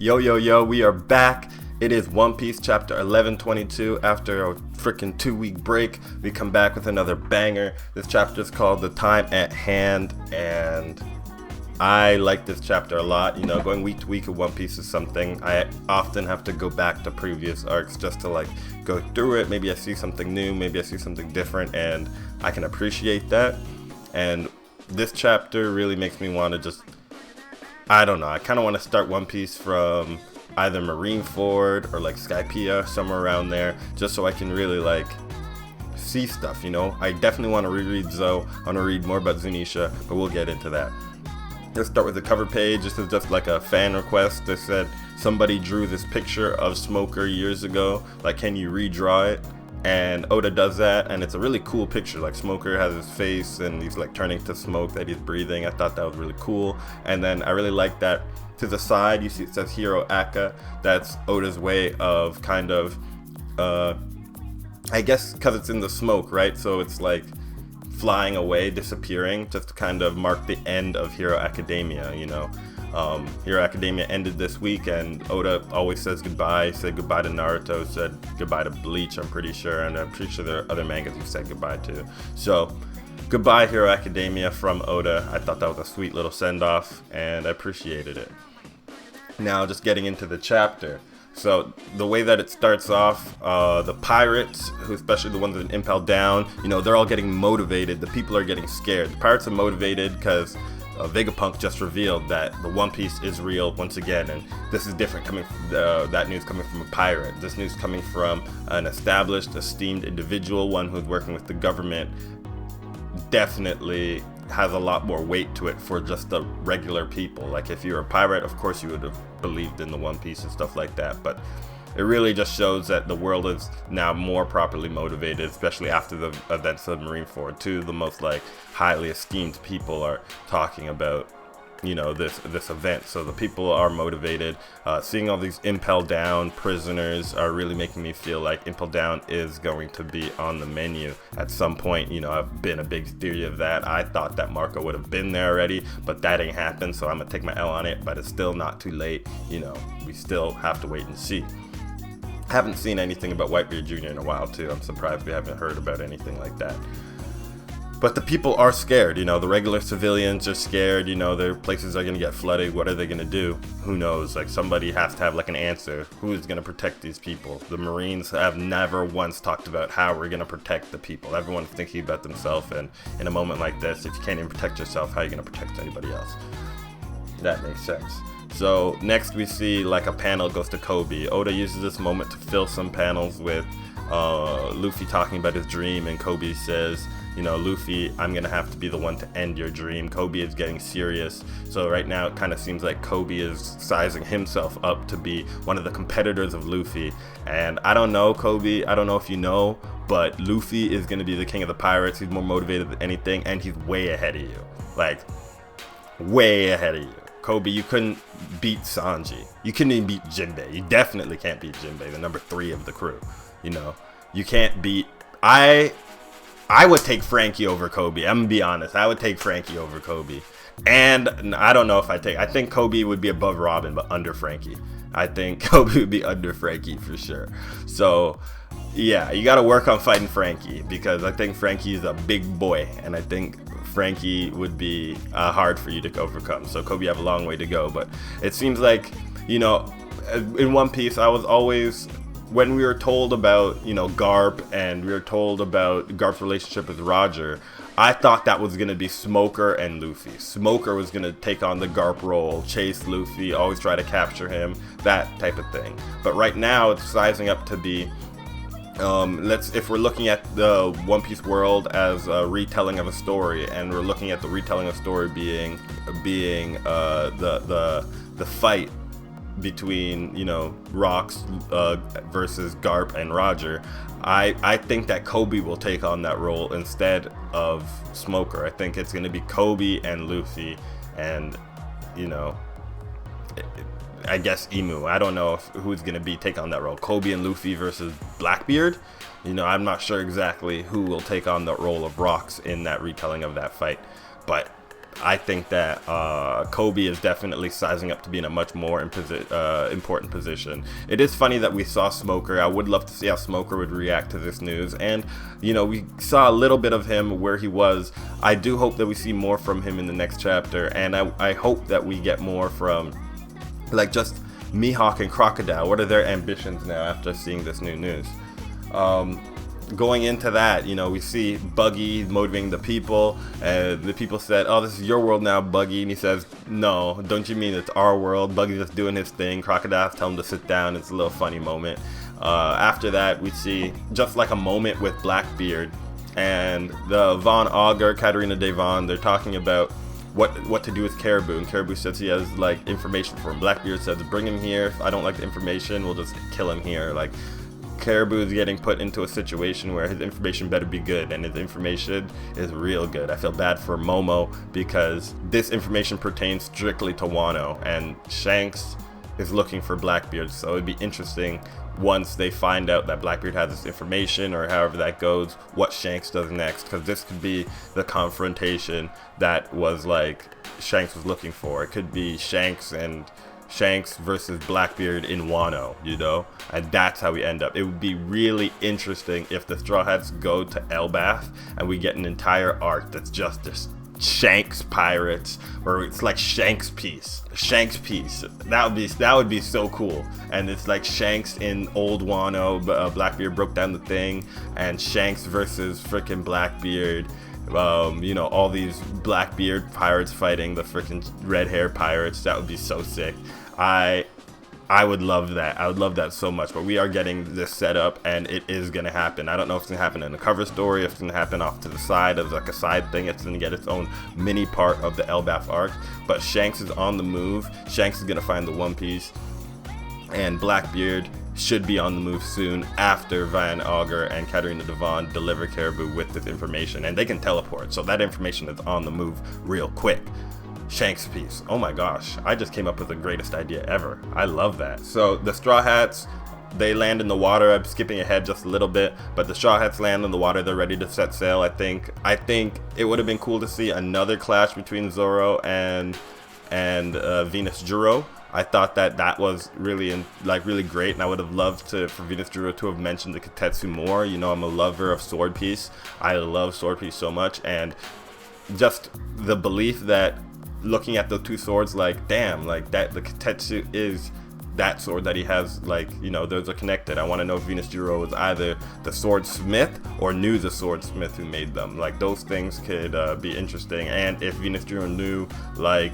Yo, yo, yo, we are back. It is One Piece chapter 1122. After a freaking 2-week break, we come back with another banger. This chapter is called The Time at Hand, and I like this chapter a lot. You know, going week to week of One Piece is something I often have to go back to previous arcs just to like go through it. Maybe I see something new, maybe I see something different, and I can appreciate that. And this chapter really makes me want to just, I don't know, I kind of want to start One Piece from either Marineford or like Skypiea, somewhere around there, just so I can really like see stuff, you know? I definitely want to reread Zoe, I want to read more about Zunisha, but we'll get into that. Let's start with the cover page. This is just like a fan request. They said somebody drew this picture of Smoker years ago, like can you redraw it? And Oda does that, and it's a really cool picture. Like Smoker has his face and he's like turning to smoke that he's breathing. I thought that was really cool. And then I really like that to the side you see it says Hiro Aka. That's Oda's way of kind of I guess because it's in the smoke, right? So it's like flying away, disappearing, just to kind of mark the end of Hero Academia, you know. Hero Academia ended this week, and Oda always says goodbye. Said goodbye to Naruto, said goodbye to Bleach, I'm pretty sure, and I'm pretty sure there are other mangas he said goodbye to. So, goodbye Hero Academia from Oda. I thought that was a sweet little send-off, and I appreciated it. Now, just getting into the chapter. So the way that it starts off, the pirates, who especially the ones that impelled down, you know, they're all getting motivated. The people are getting scared. The pirates are motivated because Vegapunk just revealed that the One Piece is real once again, and this is different coming from that news coming from a pirate. This news coming from an established, esteemed individual, one who's working with the government, definitely has a lot more weight to it for just the regular people. Like if you're a pirate, of course you would have believed in the One Piece and stuff like that, but it really just shows that the world is now more properly motivated, especially after the events of Marineford. Two of the most like highly esteemed people are talking about, you know, this event. So the people are motivated. Seeing all these Impel Down prisoners are really making me feel like Impel Down is going to be on the menu at some point. You know, I've been a big theory of that. I thought that Marco would have been there already, but that ain't happened, so I'm gonna take my L on it, but it's still not too late. You know, we still have to wait and see. Haven't seen anything about Whitebeard Jr. in a while too. I'm surprised we haven't heard about anything like that. But the people are scared, you know, the regular civilians are scared, you know, their places are going to get flooded. What are they going to do? Who knows? Like somebody has to have like an answer. Who is going to protect these people? The Marines have never once talked about how we're going to protect the people. Everyone's thinking about themselves, and in a moment like this, if you can't even protect yourself, how are you going to protect anybody else? That makes sense. So next we see like a panel goes to Kobe. Oda uses this moment to fill some panels with Luffy talking about his dream, and Kobe says, you know, Luffy, I'm gonna have to be the one to end your dream. Kobe is getting serious. So right now it kind of seems like Kobe is sizing himself up to be one of the competitors of Luffy. And I don't know, Kobe, I don't know if you know, but Luffy is gonna be the king of the pirates. He's more motivated than anything, and he's way ahead of you. Like, way ahead of you. Kobe, you couldn't beat Sanji. You couldn't even beat Jinbei. You definitely can't beat Jinbei, the number 3 of the crew. You know, you can't beat. I would take Frankie over Kobe. I'm gonna be honest. I would take Frankie over Kobe. And I don't know if I think Kobe would be above Robin, but under Frankie. I think Kobe would be under Frankie for sure. So yeah, you got to work on fighting Frankie, because I think Frankie is a big boy, and I think Frankie would be hard for you to overcome. So Kobe, you have a long way to go. But it seems like, you know, in One Piece, I was always, when we were told about, you know, Garp, and we were told about Garp's relationship with Roger, I thought that was going to be Smoker and Luffy. Smoker was going to take on the Garp role, chase Luffy, always try to capture him, that type of thing. But right now it's sizing up to be, if we're looking at the One Piece world as a retelling of a story, and we're looking at the retelling of a story being the fight between, you know, Rocks versus Garp and Roger, I think that Kobe will take on that role instead of Smoker. I think it's going to be Kobe and Luffy, and, you know, I guess Emu. I don't know who's going to take on that role. Kobe and Luffy versus Blackbeard. You know, I'm not sure exactly who will take on the role of Rocks in that retelling of that fight. But I think that Kobe is definitely sizing up to be in a much more important position. It is funny that we saw Smoker. I would love to see how Smoker would react to this news. And, we saw a little bit of him where he was. I do hope that we see more from him in the next chapter. And I hope that we get more from, like, just Mihawk and Crocodile. What are their ambitions now after seeing this new news? Going into that, we see Buggy motivating the people, and the people said, "Oh, this is your world now, Buggy," and he says, "No, don't you mean it's our world?" Buggy's just doing his thing. Crocodile's telling him to sit down. It's a little funny moment. After that, we see just like a moment with Blackbeard and the Von Augur, Katarina Devon. They're talking about what to do with Caribou, and Caribou says he has like information for him. Blackbeard says, "Bring him here. If I don't like the information, we'll just kill him here." Like, Caribou is getting put into a situation where his information better be good, and his information is real good. I feel bad for Momo because this information pertains strictly to Wano, and Shanks is looking for Blackbeard, so it'd be interesting once they find out that Blackbeard has this information, or however that goes, what Shanks does next, because this could be the confrontation that was like Shanks was looking for. It could be Shanks versus Blackbeard in Wano, and that's how we end up. It would be really interesting if the Straw Hats go to Elbaf and we get an entire arc that's just this Shanks pirates, or it's like ShanksPiece. That would be so cool. And it's like Shanks in old Wano, Blackbeard broke down the thing, and Shanks versus freaking Blackbeard. All these Blackbeard pirates fighting the freaking red hair pirates. That would be so sick. I would love that. I would love that so much. But we are getting this set up, and it is going to happen. I don't know if it's going to happen in the cover story, if it's going to happen off to the side as like a side thing. It's going to get its own mini part of the Elbaf arc. But Shanks is on the move. Shanks is going to find the One Piece. And Blackbeard should be on the move soon after Van Augur and Katarina Devon deliver Caribou with this information. And they can teleport, so that information is on the move real quick. ShanksPiece. Oh my gosh, I just came up with the greatest idea ever. I love that. So the Straw Hats, they land in the water. I'm skipping ahead just a little bit, but the Straw Hats land in the water. They're ready to set sail. I think it would have been cool to see another clash between Zoro and Venus Juro. I thought that was really great, and I would have loved for Venus Juro to have mentioned the Katetsu more. I'm a lover of Sword Piece. I love Sword Piece so much, and just the belief that looking at the two swords, like, damn, like that the Katetsu is that sword that he has, like, those are connected. I want to know if Venus Juro was either the swordsmith or knew the swordsmith who made them. Like, those things could be interesting. And if Venus Juro knew, like,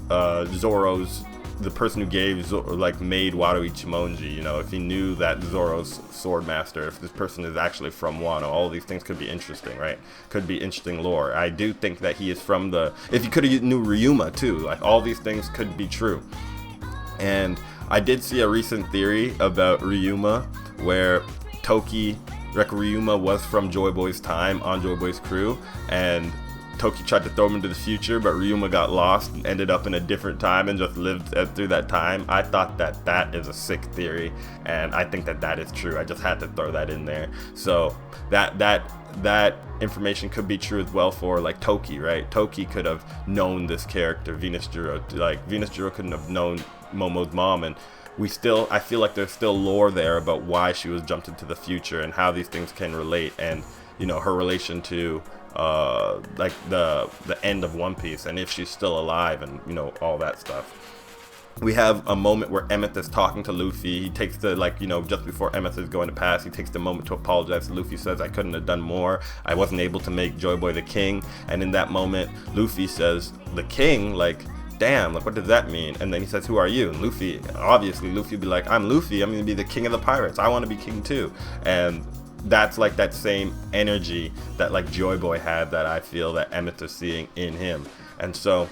Zoro's, the person who made Wado Ichimonji, if he knew that Zoro's swordmaster, if this person is actually from Wano, all these things could be interesting, right? Could be interesting lore. I do think that he is from if you could have knew Ryuma too, like, all these things could be true. And I did see a recent theory about Ryuma where Ryuma was from JoyBoy's time on JoyBoy's crew, and Toki tried to throw him into the future, but Ryuma got lost and ended up in a different time and just lived through that time. I thought that is a sick theory, and I think that is true. I just had to throw that in there. So that information could be true as well for, like, Toki, right? Toki could have known this character, Venus Juro. Like, Venus Juro couldn't have known Momo's mom, and I feel like there's still lore there about why she was jumped into the future and how these things can relate, and her relation to like the end of One Piece, and if she's still alive, and all that stuff. We have a moment where Emmett is talking to Luffy. He takes just before Emmett is going to pass, he takes the moment to apologize. Luffy says, "I couldn't have done more. I wasn't able to make JoyBoy the king." And in that moment, Luffy says, "The king? Like, damn, like, what does that mean?" And then he says, "Who are you?" And Luffy would be like, "I'm Luffy. I'm gonna be the king of the pirates. I want to be king too." And that's like that same energy that, like, JoyBoy had, that I feel that Emmett is seeing in him. And so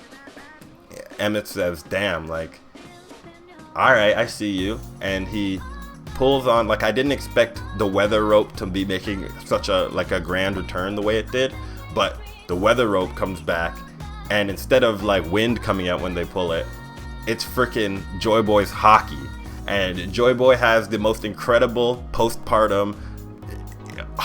Emmett says, "Damn, like, all right, I see you." And he pulls on, like, I didn't expect the weather rope to be making such a grand return the way it did, but the weather rope comes back, and instead of like wind coming out when they pull it, it's freaking JoyBoy's hockey. And JoyBoy has the most incredible postpartum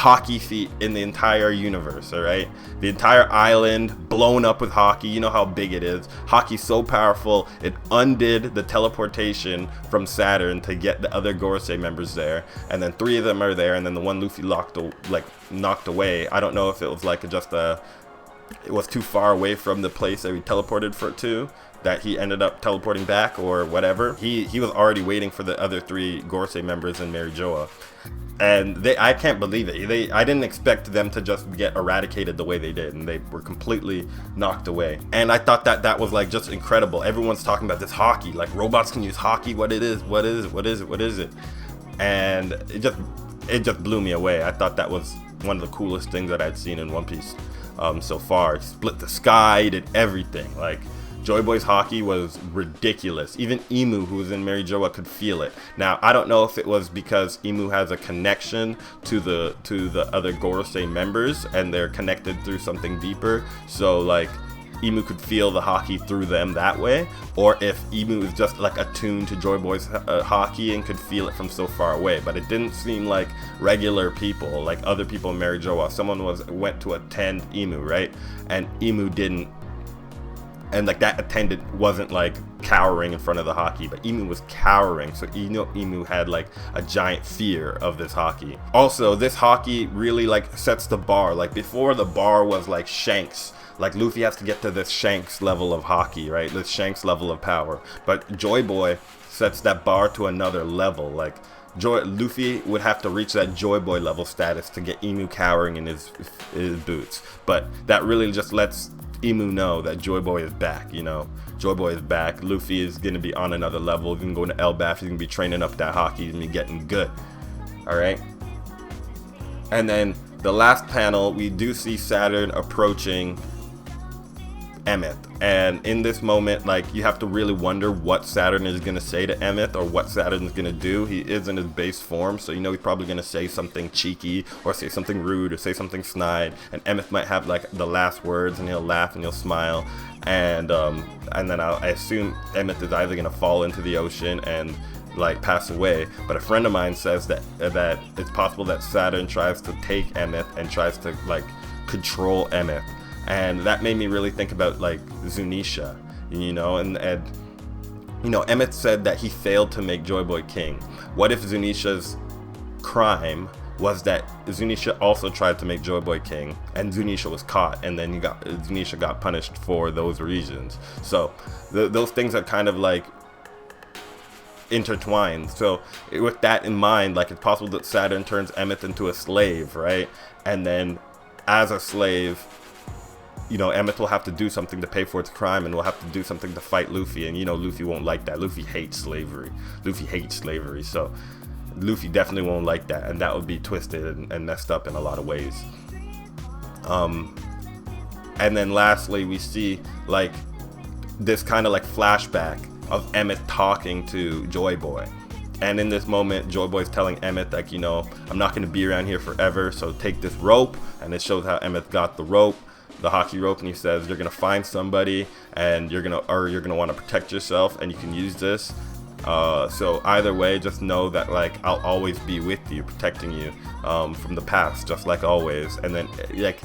hockey feat in the entire universe, all right? The entire island blown up with hockey. You know how big it is. Hockey's so powerful, it undid the teleportation from Saturn to get the other Gorosei members there, and then 3 of them are there, and then the one Luffy knocked away. I don't know if it was like just it was too far away from the place that he teleported to, that he ended up teleporting back or whatever. He was already waiting for the other 3 Gorosei members in Marijoa. And I can't believe it. I didn't expect them to just get eradicated the way they did, and they were completely knocked away. And I thought that was like just incredible. Everyone's talking about this hockey, like robots can use hockey. What is it? And it just blew me away. I thought that was one of the coolest things that I'd seen in One Piece so far. It split the sky, did everything. Like, JoyBoy's hockey was ridiculous. Even Imu, who was in Marijoa, could feel it. Now, I don't know if it was because Imu has a connection to the other Gorosei members, and they're connected through something deeper. So, like, Imu could feel the hockey through them that way, or if Imu is just like attuned to JoyBoy's hockey and could feel it from so far away. But it didn't seem like regular people, like other people in Marijoa. Someone went to attend Imu, right? And Imu didn't. And like that attendant wasn't like cowering in front of the hockey, but Imu was cowering. So Imu had like a giant fear of this hockey. Also, this hockey really like sets the bar. Like before, the bar was like Shanks. Like Luffy has to get to this Shanks level of hockey, right? This Shanks level of power. But JoyBoy sets that bar to another level. Like Luffy would have to reach that JoyBoy level status to get Imu cowering in his boots. But that really just lets Imu know that JoyBoy is back, you know. JoyBoy is back. Luffy is going to be on another level. He's going to go into Elbaf. He's going to be training up that hockey. He's going to be getting good. Alright? And then the last panel, we do see Saturn approaching Emmett. And in this moment, like, you have to really wonder what Saturn is going to say to Emmett, or what Saturn is going to do. He is in his base form, so you know he's probably going to say something cheeky, or say something rude, or say something snide, and Emmett might have like the last words, and he'll laugh and he'll smile, and then I assume Emmett is either going to fall into the ocean and like pass away. But a friend of mine says that it's possible that Saturn tries to take Emmett and tries to like control Emmett. And that made me really think about like Zunisha, you know, and you know, Emmett said that he failed to make JoyBoy king. What if Zunisha's crime was that Zunisha also tried to make JoyBoy king, and Zunisha was caught, and then Zunisha got punished for those reasons? So those things are kind of like intertwined. So with that in mind, like, it's possible that Saturn turns Emmett into a slave, right? And then as a slave, you know, Emmett will have to do something to pay for its crime, and will have to do something to fight Luffy, and you know Luffy won't like that. Luffy hates slavery. So Luffy definitely won't like that, and that would be twisted and messed up in a lot of ways. And then lastly, we see like this kind of like flashback of Emmett talking to JoyBoy. And in this moment, JoyBoy's telling Emmett, like, you know, I'm not going to be around here forever, so take this rope. And it shows how Emmett got the rope, the hockey rope, and he says you're gonna find somebody, and you're gonna want to protect yourself, and you can use this. So either way, just know that like I'll always be with you, protecting you from the past, just like always. And then like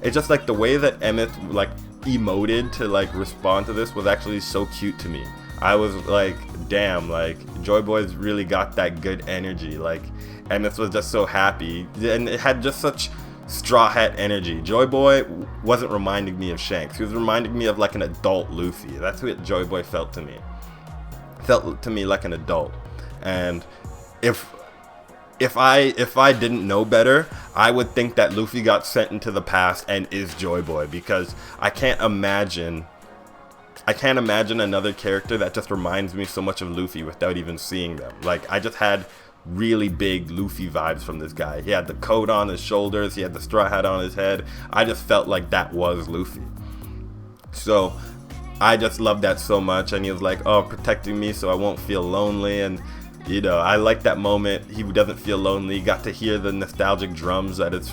it's just like the way that Emmett like emoted to like respond to this was actually so cute to me. I was like, damn, like JoyBoy's really got that good energy. Like Emmett was just so happy, and it had just such Straw Hat energy. JoyBoy wasn't reminding me of Shanks. He was reminding me of like an adult Luffy. That's what JoyBoy felt to me. Felt to me like an adult. And if I didn't know better, I would think that Luffy got sent into the past and is JoyBoy, because I can't imagine another character that just reminds me so much of Luffy without even seeing them. Like, I just had really big Luffy vibes from this guy. He had the coat on his shoulders, he had the straw hat on his head. I just felt like that was Luffy. So I just loved that so much. And he was like, oh, protecting me so I won't feel lonely. And you know, I like that moment. He doesn't feel lonely. He got to hear the nostalgic drums that his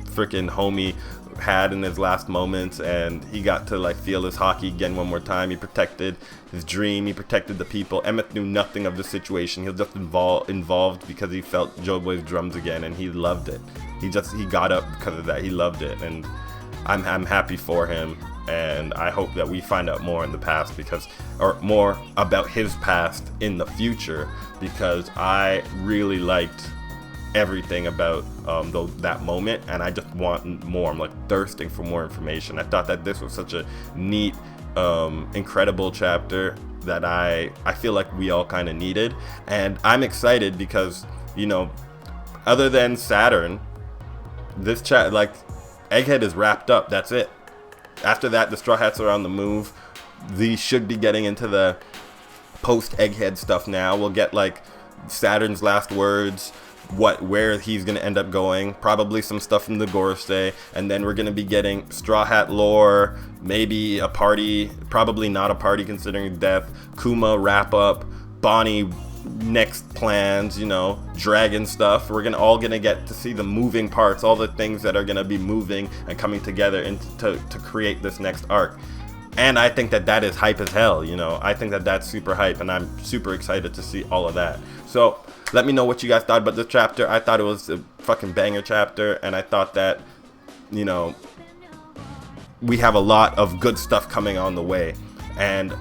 freaking homie had in his last moments, and he got to like feel his hockey again one more time. He protected his dream, he protected the people. Emmett knew nothing of the situation. He was just involved because he felt JoyBoy's drums again, and he loved it. He got up because of that. He loved it, and I'm happy for him. And I hope that we find out more in the past, or more about his past in the future, because I really liked everything about that moment, and I just want more. I'm like thirsting for more information. I thought that this was such a neat, incredible chapter that I feel like we all kind of needed, and I'm excited because, you know, other than Saturn, this like Egghead is wrapped up. That's it. After that, the Straw Hats are on the move. These should be getting into the post-Egghead stuff now. We'll get like Saturn's last words, where he's going to end up going, probably some stuff from the Gorosei, and then we're going to be getting Straw Hat lore, maybe a party, probably not a party considering death, Kuma wrap-up, Bonnie next plans, you know, dragon stuff. We're all gonna get to see the moving parts, all the things that are gonna be moving and coming together to create this next arc. And I think that is hype as hell, you know. I think that's super hype, and I'm super excited to see all of that. So let me know what you guys thought about this chapter. I thought it was a fucking banger chapter, and I thought that, you know, we have a lot of good stuff coming on the way. And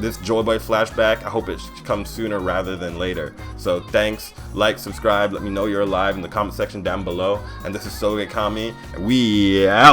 this JoyBoy flashback, I hope it comes sooner rather than later. So thanks, like, subscribe, let me know you're alive in the comment section down below. And this is Soge Kami, and we out!